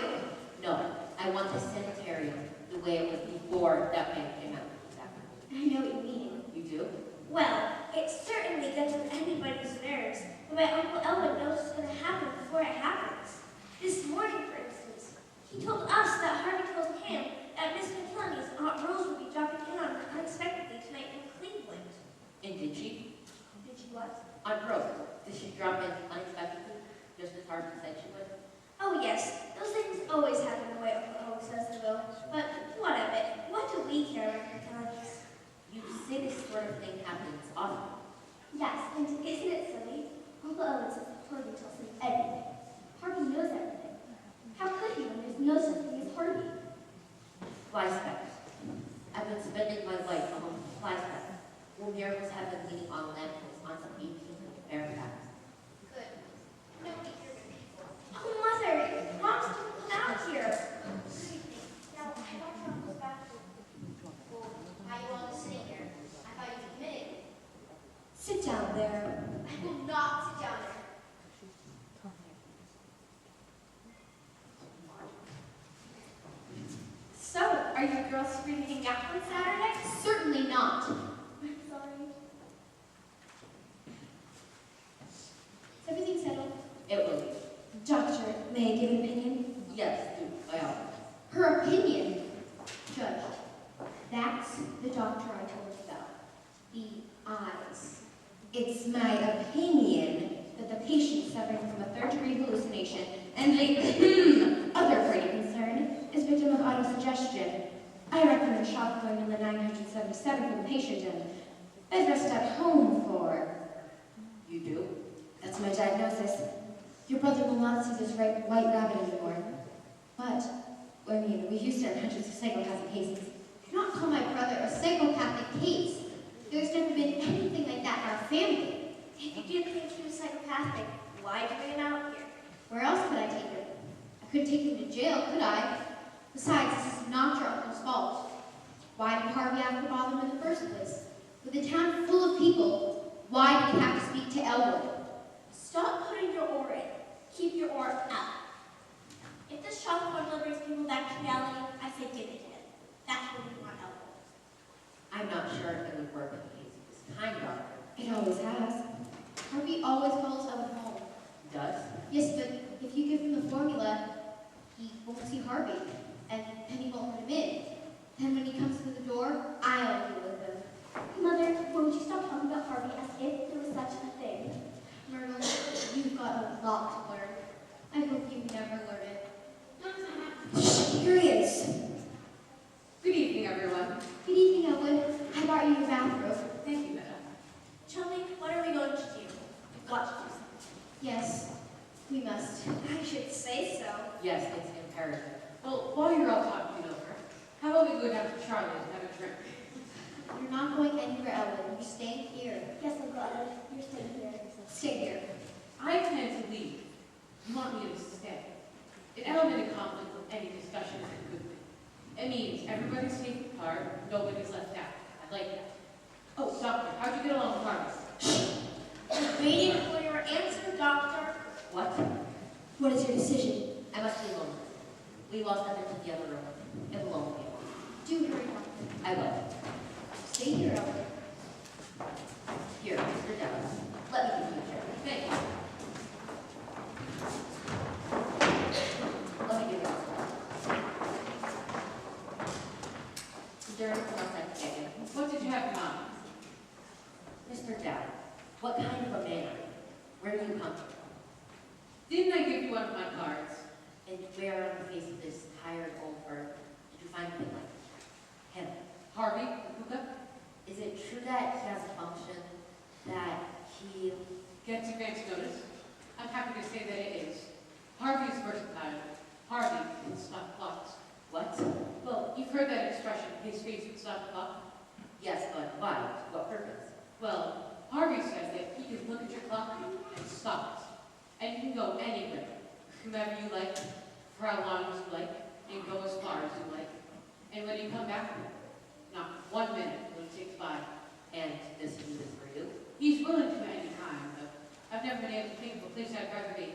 No, I want the sanitarium the way it was before that man came out this afternoon. I know what you mean. You do? Well, it certainly gets on anybody's nerves, but my Uncle Elwood knows what's going to happen before it happens. This morning, for instance, he told us that Harvey told him that Miss McKellamy's Aunt Rose would be dropping in on her unexpectedly tonight in Cleveland. And did she? Did you what? Aunt Rose, did she drop in unexpectedly, just as Harvey said she would? Oh yes, those things always happen the way Uncle Elwood says they will. But what of it? What do we care about McKellamy's? You say this sort of thing happens often. Yes, and isn't it silly? Uncle Elwood says that Harvey tells him everything. Harvey knows everything. How could he when there's no such thing as Harvey? Fly specks. I've been spending my life among fly specks. Will miracles have been leaning on lampposts on some 18th of Fairfax? Good. No eager people. Oh, Mother! Mom's still come out here. Now, I don't know who's back. Well, why are you all just sitting here? I thought you committed. Sit down there. I will not sit down there. So, are you girls free to hang out on Saturday? Certainly not. I'm sorry. Is everything settled? It will be. Doctor, may I give an opinion? Yes, do, by all means. Her opinion, Judge. That's the doctor I told you about. The eyes. It's my opinion that the patient suffering from a third-degree hallucination and the other party concerned is victim of autosuggestion. I recommend shock going in the 977 for the patient and bed rest at home for. You do? That's my diagnosis. Your brother will not see this white rabbit anymore. But, I mean, we used to have hundreds of psychopathic cases. Do not call my brother a psychopathic case. There's never been anything like that in our family. If you did think he was psychopathic, why'd you bring him out here? Where else could I take him? I couldn't take him to jail, could I? Besides, this is not your uncle's fault. Why did Harvey have to bother him in the first place? With a town full of people, why did he have to speak to Elwood? Stop putting your oar in. Keep your oar out. If this shock horn brings people back to reality, I say give it to him. That's what we want, Elwood. I'm not sure if it would work in a case of this kind, Doctor. always has. Harvey always follows Ellen home. Does? Yes, but if you give him the formula, he won't see Harvey, and Penny won't let him in. Then when he comes to the door, I'll deal with him. Mother, won't you stop talking about Harvey as if there was such a thing? Myrtle, you've got a lot to learn. I hope you never learn it. Here he is. Good evening, everyone. Good evening, Elwood. I brought you your bathrobe. Thank you, Meta. Chumley, what are we going to do? We've got to do something. Yes, we must. I should say so. Yes, it's imperative. Well, while you're all talking it over, how about we go down to Charlie's and have a drink? You're not going anywhere, Elwood. You're staying here. Yes, I'm glad you're staying here. Stay here. I plan to leave. You want me to stay? An element in conflict with any discussion is a good thing. It means everybody's taken part, nobody's left out. I like that. Oh, doctor, how'd you get along with Harvey? Waiting for your answer, Doctor. What? What is your decision? I must be alone. We will step into the other room. It will only be one. Do hurry, Doctor. I will. Stay here, Elwood. Here, Mr. Dallas. Let me give you a chair. Thank you. Let me give you a chair. During the process, again, What did you have in mind? Mr. Dallas, what kind of a man are you? Where do you come from? Didn't I give you one of my cards? And where on the face of this tired old earth did you find him like him? Harvey, the hookah, Is it true that he has a function that he... gets advance notice. I'm happy to say that it is. Harvey is versatile. Harvey can stop clocks. What? Well, you've heard that expression, his face would stop the clock. Yes, but why? What purpose? Well, Harvey says that he can look at your clock and stop it. And you can go anywhere, whomever you like, for how long you like, and go as far as you like. And when you come back, not 1 minute will it take by. And does he do this for you? He's willing to at any time, but I've never been able to think of a place I'd rather be.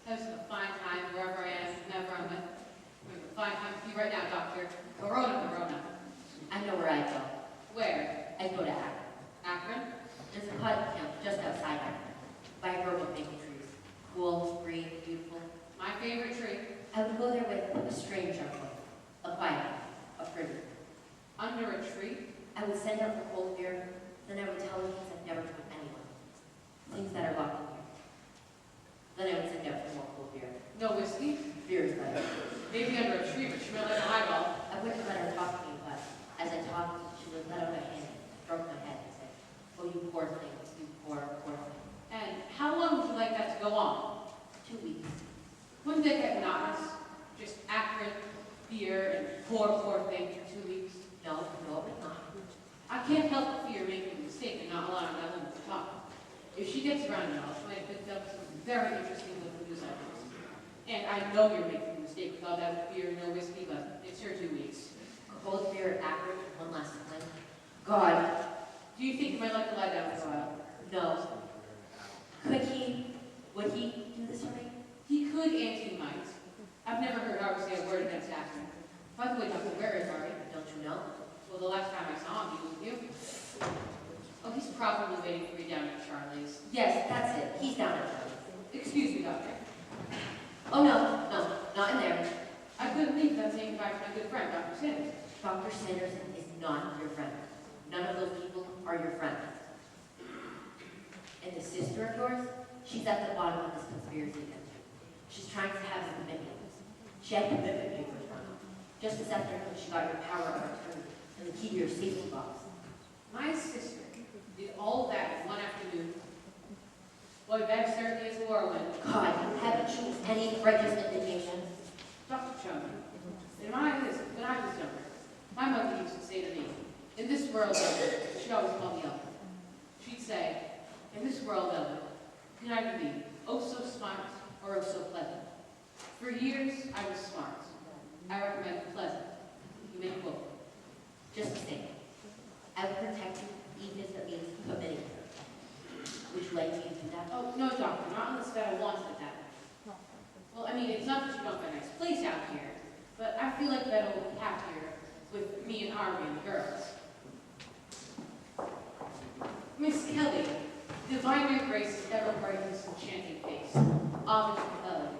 Having a fine time wherever I am, whomever I'm with. I'm having a fine time with you right now, Doctor. Corona, Corona. I know where I go. Where? I go to Akron. Akron? There's a cotton camp just outside Akron, by a grove of maple trees. Cool, green, beautiful. My favorite tree. I would go there with a strange young woman, a quiet, a prisoner. Under a tree? I would send out for cold beer, then I would tell her things I've never told anyone. Things that are locked in here. Then I would send out for more cold beer. No whiskey? Beer is better. Maybe under a tree, but you smell like a highball. I wouldn't let her talk to me, but as I talked, she would let out a hand, stroke my head, and say, "Oh, you poor thing, you poor, poor thing." And how long would you like that to go on? 2 weeks. Wouldn't that get monotonous? Just Akron, beer, and poor, poor thing for 2 weeks? No, no, it would not. I can't help but fear making a mistake and not allowing that woman to talk. If she gets around it all, she might have picked up some very interesting little news items. And I know you're making a mistake with all that beer and no whiskey, but it's your 2 weeks. Cold beer, Akron, one last time. God, Do you think you might like to lie down for a while? no. Would he do this for me? He could and he might. I've never heard Harvey say a word against Akron. By the way, Doctor, where is Harvey? Don't you know? Well, the last time I saw him, he was with you. Oh, he's probably waiting for you down at Charlie's. Yes, that's it. He's down at town. Excuse me, Doctor. Oh, no, not in there. I couldn't leave without saying goodbye to my good friend, Dr. Sanders. Dr. Sanderson is not your friend. None of those people are your friends. And the sister of yours, she's at the bottom of this conspiracy against you. She's trying to have some commitment. She had commitment papers run off. Just this afternoon, she got your power of attorney and the key to your safety box. My sister did all that in one afternoon. Boy, that certainly is a whirlwind. God, haven't you any righteous indications? Dr. Chumley, when I was younger, my mother used to say to me, "In this world, Ellen," she'd always call me Ellen. She'd say, "In this world, Ellen, you can either be oh so smart or oh so pleasant." For years, I was smart. I recommend pleasant. You make both. Just the same. I will protect you even if it means committing her. Would you like me to do that? Oh, no, doctor, not unless Veta wants it that way. Well, I mean, it's not that you don't have a nice place out here, but I feel like Veta will be happier with me and Harvey and the girls. Miss Kelly, Divine your grace is ever bright in this enchanting face. Homage and fidelity.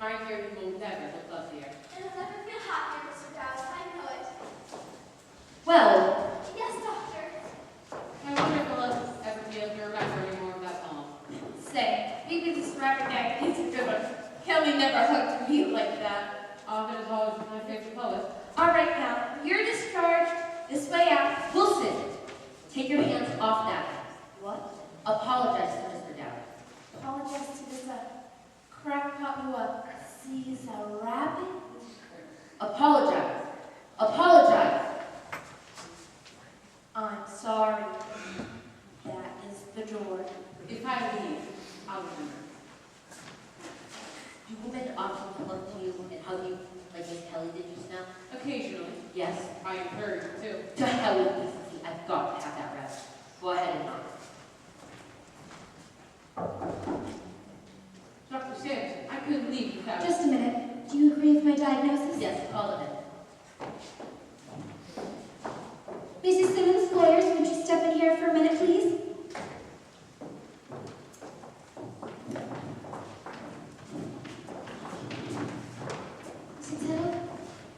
My dear, you will never look lovelier. It'll never feel hot here, Mr. Dowd. I know it. Well, Yes, Doctor. I wonder if I'll ever be able to remember any more of that poem. Say, maybe this rabbit guy is a good one. Kelly never hugged me like that. Ovid is always my favorite poet. all right now, you're discharged. This way out. Wilson, take your hands off that. What? Apologize to Mr. Dowd. Apologize to this crackpot who sees a rabbit. Apologize. Apologize. I'm sorry. That is the door. If I leave, I'll remember. Do women often come up to you and hug you like Miss Kelly did just now? Occasionally, Yes. I encourage it too. To hell with decency. I've got to have that rest. Go ahead and knock. Dr. Sanderson, I couldn't leave without Just a minute. Do you agree with my diagnosis? Yes, call him in. Mrs. Simmons, lawyers, would you step in here for a minute, please? Is it settled?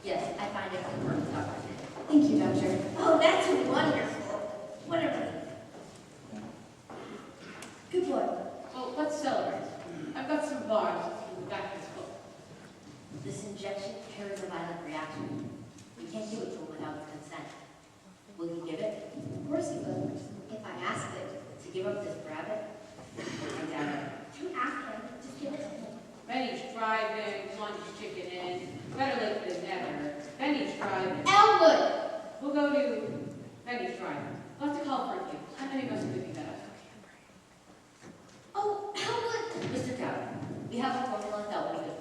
Yes, I find it confirmed, Dr. Sanderson. Thank you, Doctor. Oh, that's wonderful. What a relief. Good boy. Well, let's celebrate. I've got some bars in the back of this book. This injection carries a violent reaction. We can't give it to him without his consent. Will you give it? Of course he will, if I asked it. To give up this rabbit? I doubt it. To ask him, just give it to him. Benny's driving, lunch chicken in, better late than never. Benny's driving. Elwood! We'll go to Benny's driving. We'll have to call for a few. How many of us could be that? Oh, Elwood! Mr. Dowd, we have a formula that will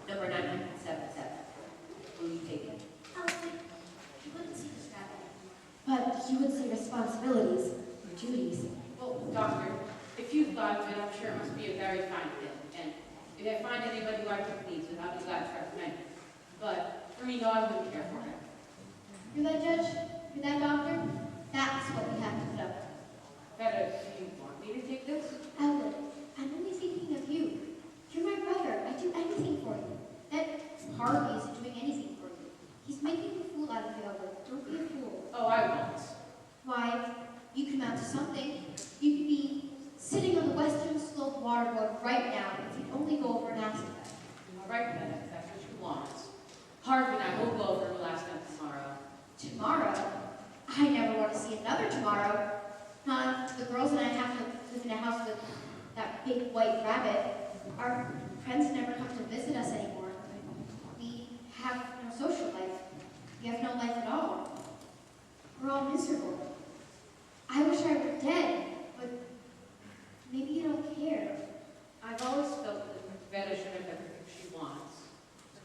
number 977. Will you take it? You wouldn't see this rabbit. But you would say responsibilities, or duties. Well, doctor, if you thought of it, I'm sure it must be a very fine thing. And if I find anybody who I think needs it, I'll be glad to recommend it. But for me, no, I wouldn't care for it. You're that judge? You're that doctor? That's what we have to put up with. Better, do you want me to take this? Elwood, I'm only thinking of you. You're my brother. I'd do anything for you. That Harvey isn't doing anything for you. He's making a fool out of you, Elwood. Don't be a fool. Oh, I won't. Why, you can amount to something. You could be sitting on the western slope waterboard right now if you'd only go over and ask them. All right, then, if that's what you want. Harvey and I will go over and we'll ask them tomorrow. Tomorrow? I never want to see another tomorrow. Not the girls and I have to live in a house with that big white rabbit. Our friends never come to visit us anymore. We have no social life. We have no life at all. We're all miserable. I wish I were dead, but maybe you don't care. I've always felt that Veta should have everything she wants.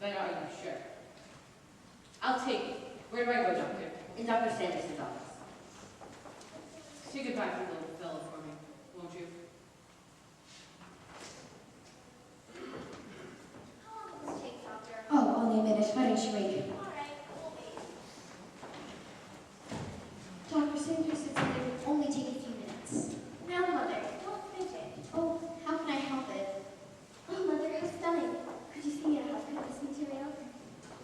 But are you sure? I'll take it. Where do I go, doctor? In Dr. Sanderson's office. Say goodbye to the little fellow for me, won't you? How long will this take, Doctor? Oh, only a minute. Why don't you wait? All right, we'll wait. Dr. Sanders said that it would only take a few minutes. Now, Mother, don't fidget. Oh, how can I help it? Oh, Mother, how stunning. Could you see me a husband this material?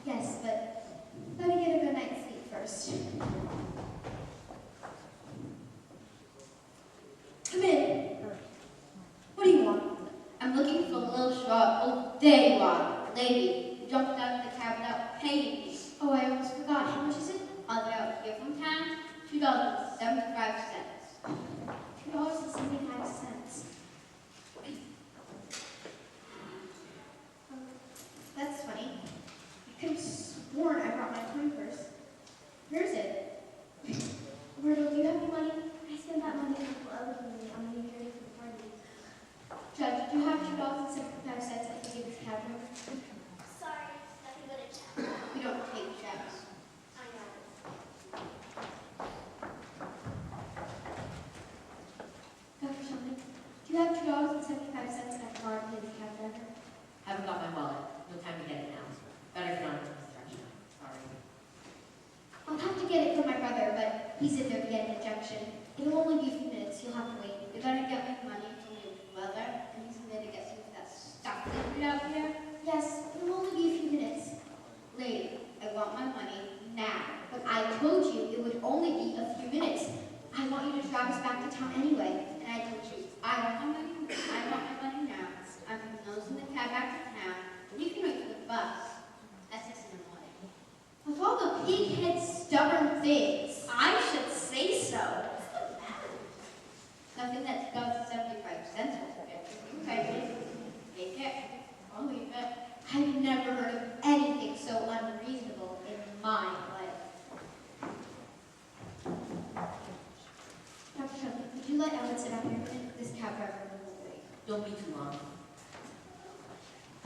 Yes, but let me get a good night's sleep first. Come in. What do you want? I'm looking for a little short. Oh, there you are. Lady, you jumped out of the cab without paying me. Oh, I almost forgot. How much is it? On the way out here from town, $2.75. $2.75. That's funny. I could have sworn I brought my coin purse. Where is it? Myrtle, do you have any money? I spent that money on Uncle Elwood and me on the New Year's Eve party. Judge, do you have $2.75 I can give this cab driver? Sorry, nothing but a check. We don't take checks. I know. Dr. Shelby, do you have $2.75 I can borrow to give this cab driver? Haven't got my wallet. No time to get it now. Better get on with construction. Sorry. I'll have to get it from my brother, but he's in there to get an injection. It'll only be a few minutes. You'll have to wait. you're gonna get me money from your brother, and he's gonna get some of that stuff that you out here? Yes, it'll only be a few minutes. Lady, I want my money now. But I told you it would only be a few minutes. I want you to drive us back to town anyway. And I told you, I want my money now. I'm nosing the cab back to town. You can wait for the bus. That's 6 in the morning. Of all the pig-head stubborn things. I should say so. Nothing that goes 75 cents will get you crazy. Take it. I'll leave it. I've never heard of anything so unreasonable in my life. Dr. Shelley, would you let Ellen sit down here? This cab driver will wait. Don't be too long.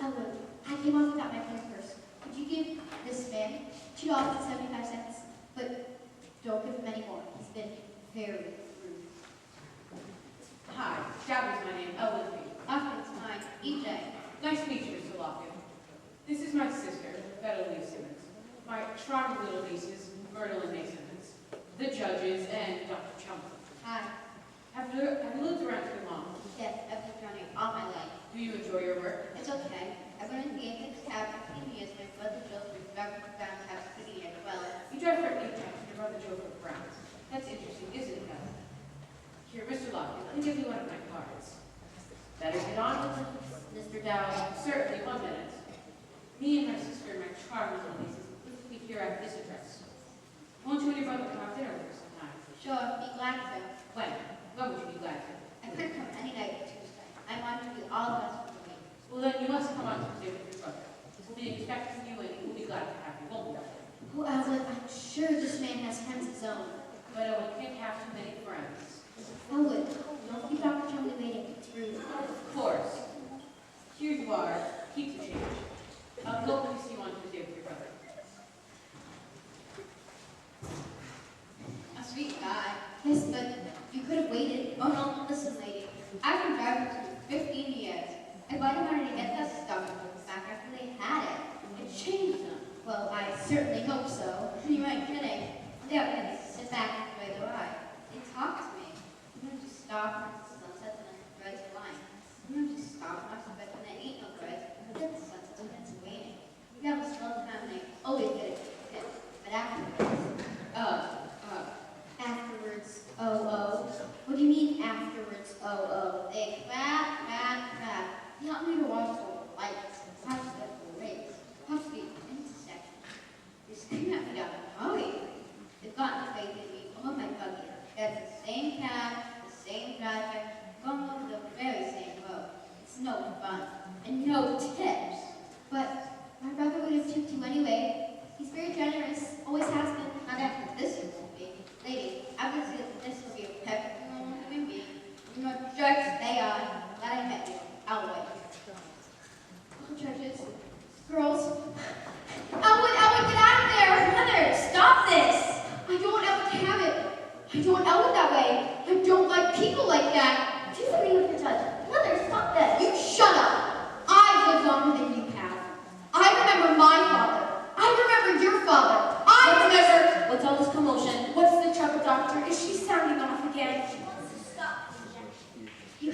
Ellen, I came off without my phone purse. Could you give this man $2.75? But don't give him any more. He's been very rude. Hi, Gabby's my name, Ellen. Often it's mine. EJ. Nice to meet you, Mr. Lockett. This is my sister, Betta Lee Simmons. My charming little nieces, Myrtle and May Simmons. The judges, and Dr. Chumley. Hi. Have you lived around too long? Yes, I've been running all my life. Do you enjoy your work? It's okay. I've been in the Apex cab for 15 years. My brother Joe was driving for Brown Cab City as well. You drive for Apex, your brother Joe for Browns. That's interesting, isn't it, Bella? Here, Mr. Lockett, let me give you one of my cards. Better get on with it, Mr. Dowd. Certainly, 1 minute. Me and my sister and my charming little nieces live to be here at this address. Won't you and your brother come have dinner with us sometime? Sure, be glad to. When? When would you be glad to? I couldn't come any night but Tuesday. I want to do all of us for the week. Well, then you must come on Tuesday with your brother. We'll be expecting you and we'll be glad to have you, won't we, Doctor? Oh, Ellen, I'm sure this man has friends of his own. But we can't have too many friends. Ellen, don't keep Dr. Chumley waiting. It's rude. Of course. Here you are. Keep the change. I'll go when you see you on Tuesday with your brother. A sweet guy. Yes, but you could have waited. Oh no, listen, lady. I've been driving for 15 years. Everybody wanted to get that stuff back after they had it. It changed them. Well, I certainly hope so. You ain't kidding. They don't just sit back and enjoy the ride. They talk to me. You don't just stop when the sunset and then the threads are flying. You don't just stop and watch the bed when there ain't no threads. Then the sunset and it's waning. You have a slow time and they always get it. But afterwards, Afterwards, what do you mean afterwards, they crap. You help me to watch the lights, watch the parades, watch the intersection. They scream at me down the hallway. They've gotten faith in me over my buggy. That's the same cab, the same driver, going over the very same road. It's no fun and no tips. But my brother would have tipped you anyway. He's very generous, always has been. Not after this will be. Lady, I was good that this will be a perfect normal human being. You know what jerks they are. Glad I met you. I'll wait. Oh, judges, girls. Ellen, get out of there! Mother, stop this! I don't want Ellen to have it. I don't want Ellen that way. I don't like people like that. Do something with your judge. Mother, stop this. You shut up! I've lived longer than you have. I remember my father. I remember your father. I remember... What's all this commotion? What's the trouble, doctor? Is she sounding off again? She wants to stop. You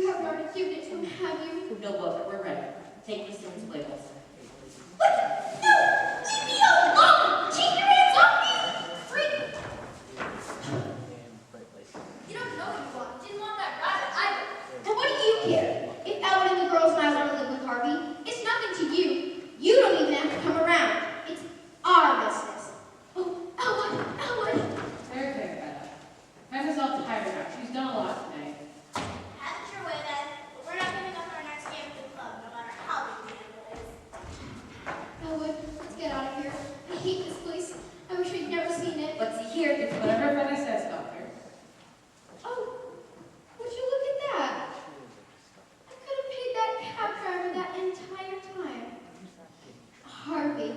haven't already given it to him, have you? No, but we're ready. Take Miss Simmons' play, Wilson. What? No! Leave me alone! Keep your hands off me! Freak! You don't know what you want. You didn't want that rabbit either. And what do you care? If Ellen and the girls and I want to live with Harvey, it's nothing to you. You don't even have to come around. It's our business. Oh, Ellen! There, Bella. Bella's all tired out. She's done a lot today. Have it your way then. But we're not giving up our next game at the club, no matter how big the gamble is. Ellen, let's get out of here. I hate this place. I wish I'd never seen it. But see here, It's whatever Bella says, Doctor. Oh, would you look at that? I could have paid that cab driver that entire time. Harvey.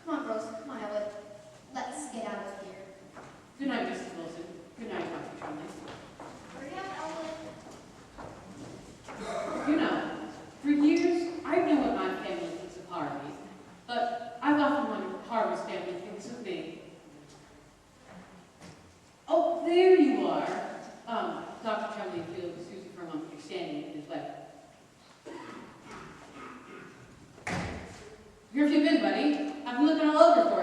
Come on, Rose. Come on, Ellen. Let's get out of here. Good night, Mrs. Wilson. Good night, Dr. Chumley. Hurry up, Ellen. You know, for years, I've known what my family thinks of Harvey, but I've often wondered be looking all over for